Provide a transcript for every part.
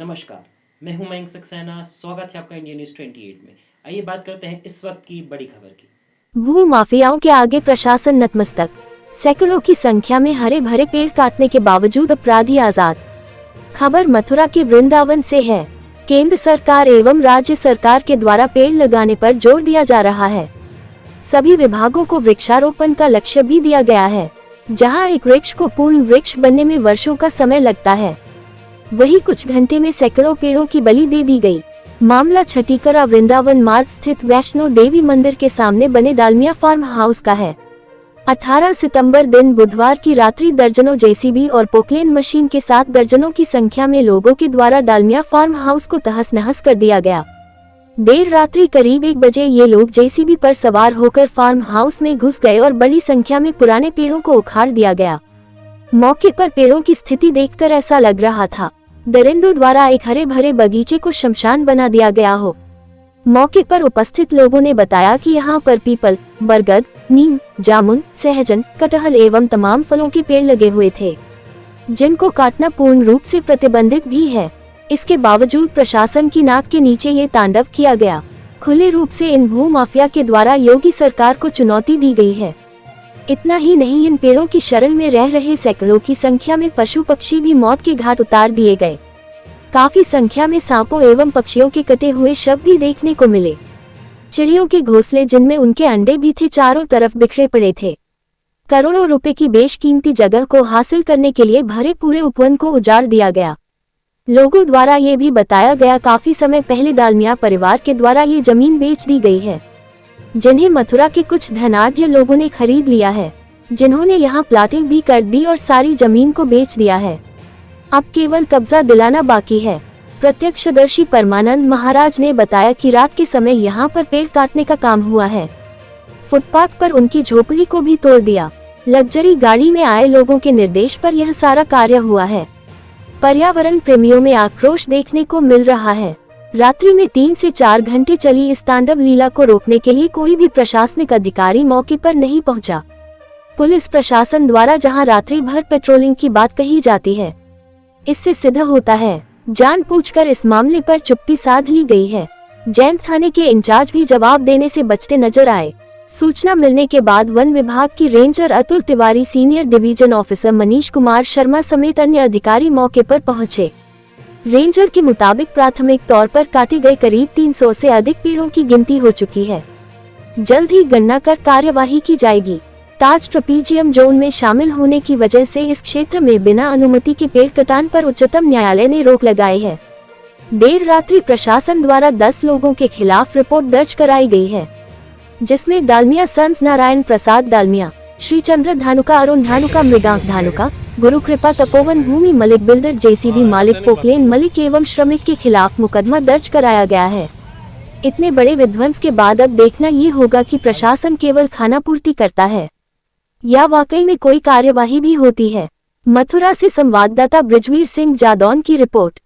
नमस्कार, मैं हूं मयंक सक्सेना। स्वागत है आपका इंडिया न्यूज 28 में। आइए बात करते हैं इस वक्त की बड़ी खबर की। भू माफियाओं के आगे प्रशासन नतमस्तक। सैकड़ों की संख्या में हरे भरे पेड़ काटने के बावजूद अपराधी आजाद। खबर मथुरा के वृंदावन से है। केंद्र सरकार एवं राज्य सरकार के द्वारा पेड़ लगाने पर जोर दिया जा रहा है। सभी विभागों को वृक्षारोपण का लक्ष्य भी दिया गया है। जहां एक वृक्ष को पूर्ण वृक्ष बनने में वर्षों का समय लगता है, वही कुछ घंटे में सैकड़ों पेड़ों की बलि दे दी गई। मामला छठीकरा वृंदावन मार्ग स्थित वैष्णो देवी मंदिर के सामने बने डालमिया फार्म हाउस का है। 18 सितंबर दिन बुधवार की रात्रि दर्जनों जेसीबी और पोक्लेन मशीन के साथ दर्जनों की संख्या में लोगों के द्वारा डालमिया फार्म हाउस को तहस नहस कर दिया गया। देर रात्रि करीब 1 बजे ये लोग जेसीबी पर सवार होकर फार्म हाउस में घुस गए और बड़ी संख्या में पुराने पेड़ों को उखाड़ दिया गया। मौके पर पेड़ों की स्थिति देखकर ऐसा लग रहा था दरिंदों द्वारा एक हरे भरे बगीचे को शमशान बना दिया गया हो। मौके पर उपस्थित लोगों ने बताया कि यहाँ पर पीपल, बरगद, नीम, जामुन, सहजन, कटहल एवं तमाम फलों के पेड़ लगे हुए थे, जिनको काटना पूर्ण रूप से प्रतिबंधित भी है। इसके बावजूद प्रशासन की नाक के नीचे ये तांडव किया गया। खुले रूप से इन भू माफिया के द्वारा योगी सरकार को चुनौती दी गई है। इतना ही नहीं, इन पेड़ों की शरण में रह रहे सैकड़ों की संख्या में पशु पक्षी भी मौत के घाट उतार दिए गए। काफी संख्या में सांपों एवं पक्षियों के कटे हुए शव भी देखने को मिले। चिड़ियों के घोंसले जिनमें उनके अंडे भी थे चारों तरफ बिखरे पड़े थे। करोड़ों रुपए की बेशकीमती जगह को हासिल करने के लिए भरे पूरे उपवन को उजाड़ दिया गया। लोगों द्वारा ये भी बताया गया काफी समय पहले डालमिया परिवार के द्वारा ये जमीन बेच दी गई है, जिन्हें मथुरा के कुछ धनाढ्य लोगों ने खरीद लिया है, जिन्होंने यहाँ प्लाटिंग भी कर दी और सारी जमीन को बेच दिया है। अब केवल कब्जा दिलाना बाकी है। प्रत्यक्षदर्शी परमानंद महाराज ने बताया कि रात के समय यहाँ पर पेड़ काटने का काम हुआ है। फुटपाथ पर उनकी झोपड़ी को भी तोड़ दिया। लग्जरी गाड़ी में आए लोगों के निर्देश पर यह सारा कार्य हुआ है। पर्यावरण प्रेमियों में आक्रोश देखने को मिल रहा है। रात्रि में 3 से 4 घंटे चली इस तांडव लीला को रोकने के लिए कोई भी प्रशासनिक अधिकारी मौके पर नहीं पहुंचा। पुलिस प्रशासन द्वारा जहां रात्रि भर पेट्रोलिंग की बात कही जाती है, इससे सिद्ध होता है जानबूझकर इस मामले पर चुप्पी साध ली गई है। जैन थाने के इंचार्ज भी जवाब देने से बचते नजर आए। सूचना मिलने के बाद वन विभाग की ranger Atul Tiwari, senior division officer Manish Kumar Sharma समेत अन्य अधिकारी मौके पर पहुंचे। रेंजर के मुताबिक प्राथमिक तौर पर काटे गए करीब 300 से अधिक पेड़ों की गिनती हो चुकी है। जल्द ही गणना कर कार्यवाही की जाएगी। ताज ट्रपीजियम जोन में शामिल होने की वजह से इस क्षेत्र में बिना अनुमति के पेड़ कटान पर उच्चतम न्यायालय ने रोक लगाई है। देर रात्रि प्रशासन द्वारा 10 लोगों के खिलाफ रिपोर्ट दर्ज कराई गई है, जिसमें डालमिया सन्स नारायण प्रसाद डालमिया, श्री चंद्र धानुका, अरुण धानुका, मृगांक धानुका, गुरु कृपा तपोवन भूमि मलिक, बिल्डर जेसीबी मालिक पोक्लेन मलिक एवं श्रमिक के खिलाफ मुकदमा दर्ज कराया गया है। इतने बड़े विध्वंस के बाद अब देखना ये होगा कि प्रशासन केवल खानापूर्ति करता है या वाकई में कोई कार्यवाही भी होती है। मथुरा से संवाददाता ब्रिजवीर सिंह जादौन की रिपोर्ट।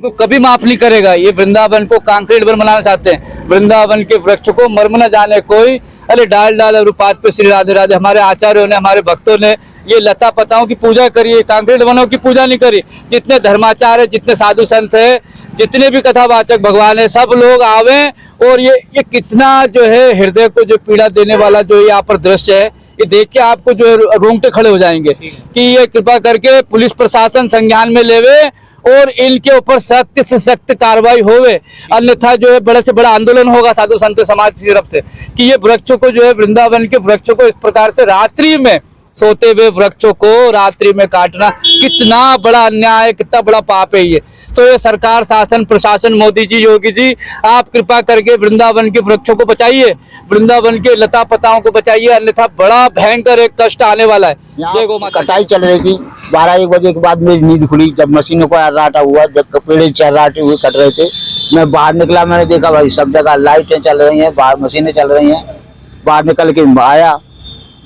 को कभी माफ नहीं करेगा। ये वृंदावन को कंक्रीट वन बनाना चाहते हैं। वृंदावन के वृक्ष को मर्म न जाने कोई, अरे डाल डाल अनुपात पे श्री राधे राधे। हमारे आचार्यों ने, हमारे भक्तों ने ये लता पताओं की पूजा करी है, कंक्रीट वनों की पूजा नहीं करी। जितने धर्माचार्य, जितने साधु संत है, जितने भी कथावाचक भगवान है, सब लोग आवे। और ये कितना जो है हृदय को जो पीड़ा देने वाला जो यहाँ पर दृश्य है, ये देख के आपको जो रोंगटे खड़े हो जाएंगे कि ये कृपा करके पुलिस प्रशासन संज्ञान में लेवे और इनके ऊपर सख्त से सख्त कार्रवाई होवे। अन्यथा जो है बड़े से बड़ा आंदोलन होगा साधु संत समाज की तरफ से कि ये वृक्षों को जो है, वृंदावन के वृक्षों को इस प्रकार से रात्रि में, सोते हुए वृक्षों को रात्रि में काटना कितना बड़ा अन्याय है, कितना बड़ा पाप है ये। तो ये सरकार, शासन, प्रशासन, मोदी जी, योगी जी, आप कृपा करके वृंदावन के वृक्षों को बचाइए, वृंदावन के लता पताओं को बचाइए, अन्यथा बड़ा भयंकर एक कष्ट आने वाला है। जय गौ माता। कटाई चल रही थी 12-1 बजे के बाद मेरी नींद खुली, जब मशीनों को राटा हुआ, जब पेड़ चर्राटे हुए कट रहे थे। मैं बाहर निकला, मैंने देखा भाई सब जगह लाइटें चल रही हैं, बाहर मशीनें चल रही हैं। बाहर निकल के आया,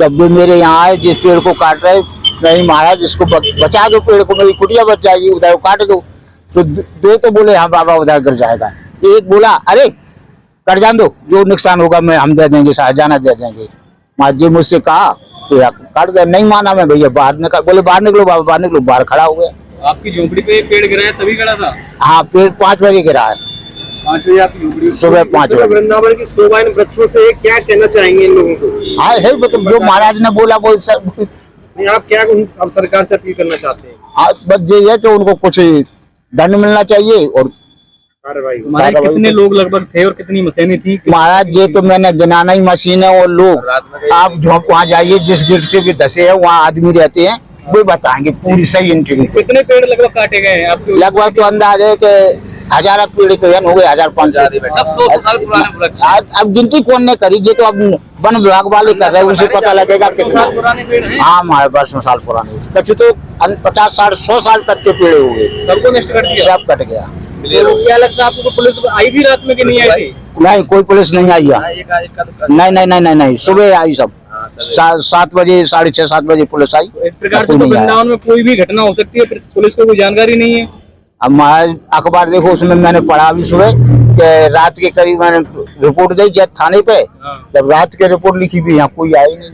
जब भी मेरे यहाँ आए, जिस पेड़ को काट रहे, नहीं महाराज इसको बचा दो, पेड़ को, मेरी कुटिया बच जाएगी, उधर काट दो। तो 2 तो बोले हाँ बाबा उधर गिर जाएगा, एक बोला अरे कर जान दो, जो नुकसान होगा मैं हम दे देंगे, साहजाना दे देंगे। माँ जी मुझसे कहा तो काट दे, नहीं माना मैं, भैया बाहर निकल, बोले बाहर निकलो बाबा, बाहर निकलो। बाहर खड़ा हो गया, आपकी झोपड़ी पे एक पेड़ गिरा है तभी गिरा था? हाँ, पेड़ 5 बजे गिरा है, 5 बजे आपकी झोपड़ी? सुबह 5 बजे। वृंदावन की शोभा इन वृक्षों से क्या कहना चाहेंगे इन लोगों को? हाँ है, मतलब जो महाराज ने बोला वो सब। नहीं, आप क्या अब सरकार से अपील करना चाहते हैं? हाँ, बस ये है कि उनको कुछ दंड मिलना चाहिए और कार्रवाई। महाराज कितने लोग लगभग थे और कितनी मशीनें थी? महाराज ये तो मैंने गिनाना ही मशीन है और लोग, आप झोंक वहाँ जाइए जिस गिर से भी धसे है वहाँ आदमी रहते हैं, वो बताएंगे पूरी सही इंटरव्यू। कितने पेड़ लगभग काटे गए हैं आपके? लगभग तो अंदाज है कि 1000 पेड़ तो हो गए, 1500। सब 100 साल पुराने वृक्ष। अब गिनती कौन ने करी, ये तो अब वन विभाग वाले कर रहे हैं, उसे पता लगेगा 100 कितना। साल पुराने पेड़ हैं? हाँ, हमारे पास में साल पुराने, कच्छ तो 50, 60, 100 साल तक के पेड़ हो गए, सबको नष्ट कर दिया? सब कट गया। तो क्या लगता है आपको, पुलिस आई भी रात में कि नहीं आई थी? नहीं, कोई पुलिस नहीं आई है। नहीं नहीं नहीं नहीं नहीं, सुबह आई सब, 7 बजे, 6:30, 7 बजे पुलिस आई। इस प्रकार से तो वृंदावन में कोई भी घटना हो सकती है, पुलिस को कोई जानकारी नहीं है। अब महाराज अखबार देखो, उसमें मैंने पढ़ा अभी सुबह कि रात के करीब मैंने रिपोर्ट दी जब थाने पे, जब रात के रिपोर्ट लिखी भी यहाँ कोई आई नहीं।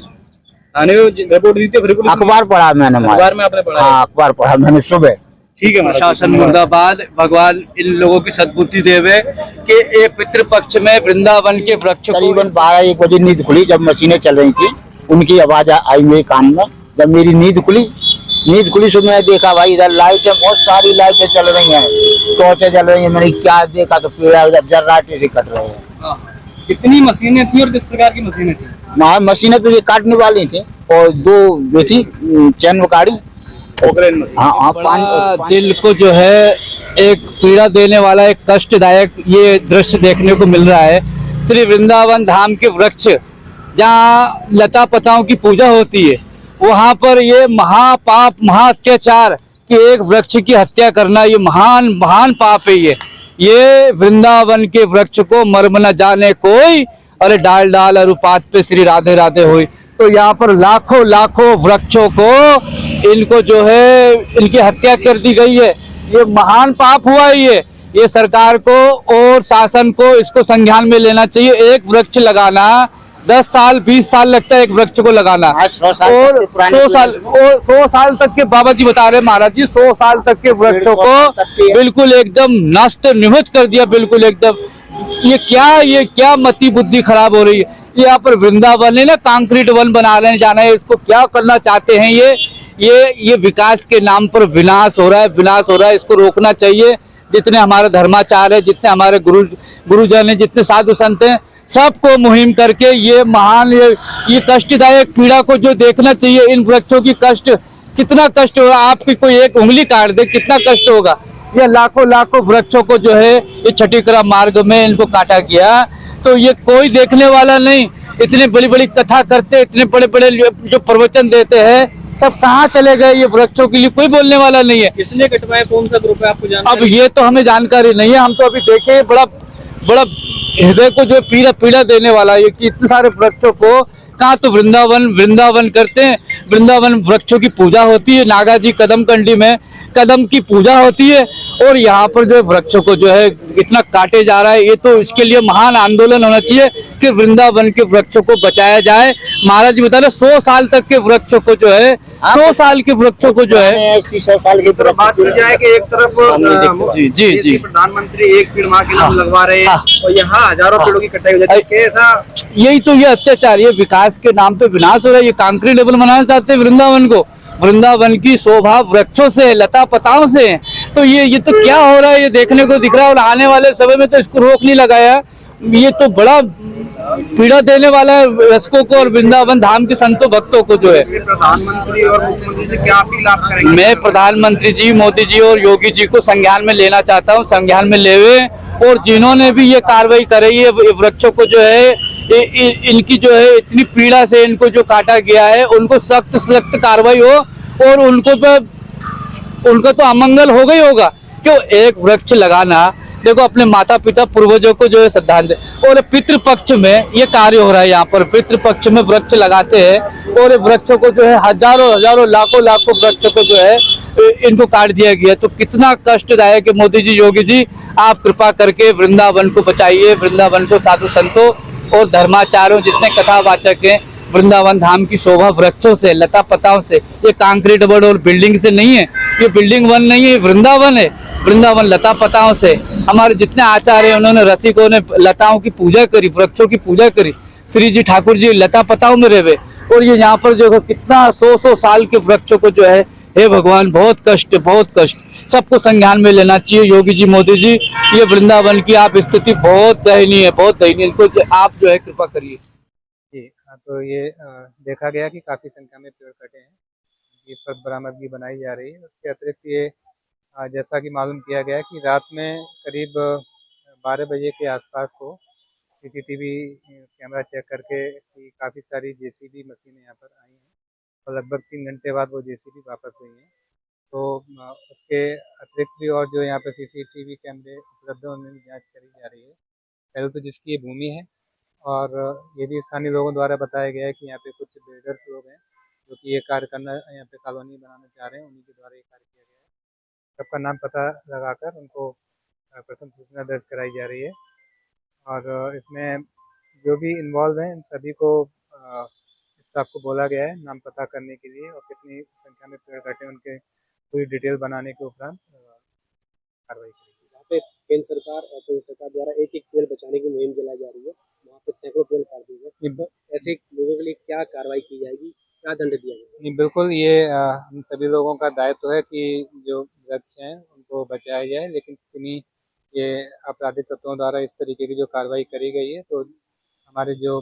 थाने में रिपोर्ट दी थी, फिर पुलिस? अखबार पढ़ा मैंने, अखबार में आपने पढ़ा? हाँ, अखबार पढ़ा मैंने सुबह। ठीक है, प्रशासन मुर्दाबाद, भगवान इन लोगों की सद्बुद्धि देवे कि एक पितृपक्ष में वृंदावन के वृक्ष करीबन 12-1 बजे नींद खुली, जब मशीनें चल रही थी, उनकी आवाज आई मेरे कान में। जब मेरी नींद खुली तो मैं देखा भाई इधर लाइटें, बहुत सारी लाइटें चल रही हैं, टॉर्चें जल रही हैं। मैंने क्या देखा तो पेड़ उधर जर्राटे से कट रहे हैं। कितनी मशीनें थी और किस प्रकार की मशीनें थी? मशीनें तो ये काटने वाली थी और 2 जो थी चैन गाड़ी। हाँ, दिल को जो है एक पीड़ा देने वाला, एक कष्टदायक ये दृश्य देखने को मिल रहा है। श्री वृंदावन धाम के वृक्ष जहाँ लता पताओं की पूजा होती है, वहाँ पर ये महापाप, महाअत्याचार कि एक वृक्ष की हत्या करना, ये महान महान पाप है। ये वृंदावन के वृक्ष को मर्म न जाने कोई, अरे डाल डाल अरुपात पे श्री राधे राधे हुई। तो यहाँ पर लाखों लाखों वृक्षों को इनको जो है इनकी हत्या कर दी गई है। ये महान पाप हुआ है। ये सरकार को और शासन को इसको संज्ञान में लेना चाहिए। एक वृक्ष लगाना 10 साल 20 साल लगता है एक वृक्ष को लगाना, और 100 साल तक के बाबा जी बता रहे महाराज जी, 100 साल तक के वृक्षों को बिल्कुल एकदम नष्ट निमित कर दिया, बिल्कुल एकदम। ये क्या मति बुद्धि खराब हो रही है। यहाँ पर वृंदावन है ना, कंक्रीट वन बना रहे हैं, जाना है इसको क्या करना चाहते हैं। ये विकास के नाम पर विनाश हो रहा है, इसको रोकना चाहिए। जितने हमारे धर्माचार्य है, जितने हमारे गुरुजन है, जितने साधु संत हैं, सबको मुहिम करके ये महान ये कष्टदायक पीड़ा को जो देखना चाहिए, इन वृक्षों की कष्ट, कितना कष्ट होगा। आपकी कोई एक उंगली काट दे कितना कष्ट होगा। ये लाखों लाखों वृक्षों को जो है ये छठीकरा मार्ग में इनको काटा गया, तो ये कोई देखने वाला नहीं। इतनी बड़ी बड़ी कथा करते, इतने बड़े बड़े जो प्रवचन देते हैं, सब कहाँ चले गए। ये वृक्षों के लिए कोई बोलने वाला नहीं है। किसने कटवाया, कौन सा ग्रुप है, आपको जानकारी? अब ये तो हमें जानकारी नहीं है। हम तो अभी देखे बड़ा हृदय को जो पीड़ा देने वाला है कि इतने सारे वृक्षों को कहाँ तो वृंदावन करते हैं। वृंदावन वृक्षों की पूजा होती है, नागा जी कदम कंडी में कदम की पूजा होती है, और यहाँ पर जो वृक्षों को जो है इतना काटे जा रहा है। ये तो इसके लिए महान आंदोलन होना चाहिए कि वृंदावन के वृक्षों को बचाया जाए। महाराज जी बता रहे 100 साल तक के वृक्षों को जो है, 100 साल के वृक्षों को जो है, 100 साल की बात की जाए कि एक तरफ जी प्रधानमंत्री एक पेड़ माँ के नाम लगवा रहे हैं और यहाँ हजारों पेड़ों की कटाई हो जाती है। कैसा यही तो ये अत्याचार, ये विकास के नाम पे विनाश हो रहा है। ये कंक्रीट लेवल बनाना चाहते हैं वृंदावन को। वृंदावन की शोभा वृक्षों से, लता पताओं से। तो ये तो क्या हो रहा है, ये देखने को दिख रहा है। और आने वाले समय में तो इसको रोक नहीं लगाया, ये तो बड़ा पीड़ा देने वाला है रसिकों को और वृंदावन धाम के संतों भक्तों को जो है। प्रधानमंत्री और मुख्यमंत्री से क्या अपील आप करेंगे? मैं प्रधानमंत्री जी, मोदी जी और योगी जी को संज्ञान में लेना चाहता हूँ, संज्ञान में लेवे, और जिन्होंने भी ये कार्रवाई करे, ये वृक्षों को जो है इनकी जो है इतनी पीड़ा से इनको जो काटा गया है, उनको सख्त सख्त कार्रवाई हो, और उनका तो अमंगल होगा ही होगा। क्यों एक वृक्ष लगाना, देखो अपने माता पिता पूर्वजों को जो है श्रद्धांजलि, और पितृपक्ष में ये कार्य हो रहा है। यहाँ पर पितृपक्ष में वृक्ष लगाते हैं, और वृक्षों को जो है हजारों लाखों वृक्षों को जो है इनको काट दिया गया। तो कितना कष्टदायक है। मोदी जी, योगी जी, आप कृपा करके वृंदावन को बचाइए। वृंदावन को साधु संतों और धर्माचार्यों, जितने कथावाचक हैं, वृंदावन धाम की शोभा वृक्षों से, लता पताओं से। ये कंक्रीट बोर्ड और बिल्डिंग से नहीं है, ये बिल्डिंग वन नहीं है, ये वृंदावन है। वृंदावन लता पताओं से। हमारे जितने आचार्य हैं उन्होंने, रसिकों ने लताओं की पूजा करी, वृक्षों की पूजा करी। श्री जी ठाकुर जी लता पताओं में रहे। और ये यहाँ पर जो है कितना 100 साल के वृक्षों को जो है, हे भगवान, बहुत कष्ट, बहुत कष्ट। सबको संज्ञान में लेना चाहिए। योगी जी, मोदी जी, ये वृंदावन की आप स्थिति बहुत दयनीय है, बहुत दयनीय। इनको आप जो है कृपा करिए। जी हाँ, तो ये देखा गया कि काफ़ी संख्या में पेड़ कटे हैं। ये सब बरामदगी बनाई जा रही है। उसके अतिरिक्त ये जैसा कि मालूम किया गया है कि रात में करीब 12 बजे के आसपास को सीसीटीवी कैमरा चेक करके कि काफ़ी सारी जेसीबी मशीनें यहाँ पर आई हैं और लगभग 3 घंटे बाद वो जेसीबी वापस गई हैं। तो उसके अतिरिक्त भी और जो यहाँ पर सीसीटीवी कैमरे उपलब्ध हैं उनमें भी जाँच करी जा रही है। पहले तो जिसकी ये भूमि है, और ये भी स्थानीय लोगों द्वारा बताया गया है कि यहाँ पे कुछ बिल्डर्स लोग हैं जो कि ये कार्य करना, यहाँ पे कॉलोनी बनाना चाह रहे हैं, उन्हीं के द्वारा ये कार्य किया गया है। सबका नाम पता लगाकर उनको प्रथम सूचना दर्ज कराई जा रही है। और इसमें जो भी इन्वॉल्व हैं, इन सभी को स्टाफ को बोला गया है नाम पता करने के लिए और कितनी संख्या में पेड़ कटे उनके पूरी डिटेल बनाने के उपरांत कार्रवाई करेगी। यहाँ पे केंद्र सरकार और केंद्र सरकार द्वारा एक एक पेड़ बचाने की मुहिम चलाई जा रही है। वहाँ पे सैकड़ों पेड़ काट दिए गए। तो ऐसे लोगों के लिए क्या कार्रवाई की जाएगी, क्या दंड दिया जाएगा? नहीं, बिल्कुल ये हम सभी लोगों का दायित्व है कि जो वृक्ष हैं उनको बचाया जाए, लेकिन किन्हीं ये आपराधिक तत्वों द्वारा इस तरीके की जो कार्रवाई करी गई है, तो हमारे जो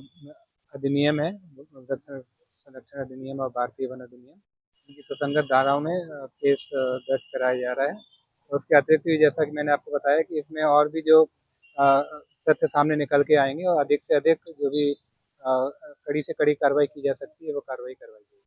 अधिनियम है, वृक्ष संरक्षण अधिनियम और भारतीय वन अधिनियम, इनकी सुसंगत धाराओं में केस दर्ज कराया जा रहा है। और उसके अतिरिक्त भी जैसा कि मैंने आपको बताया कि इसमें और भी जो तथ्य सामने निकल के आएंगे और अधिक से अधिक जो भी कड़ी से कड़ी कार्रवाई की जा सकती है वो कार्रवाई करवाई जाएगी।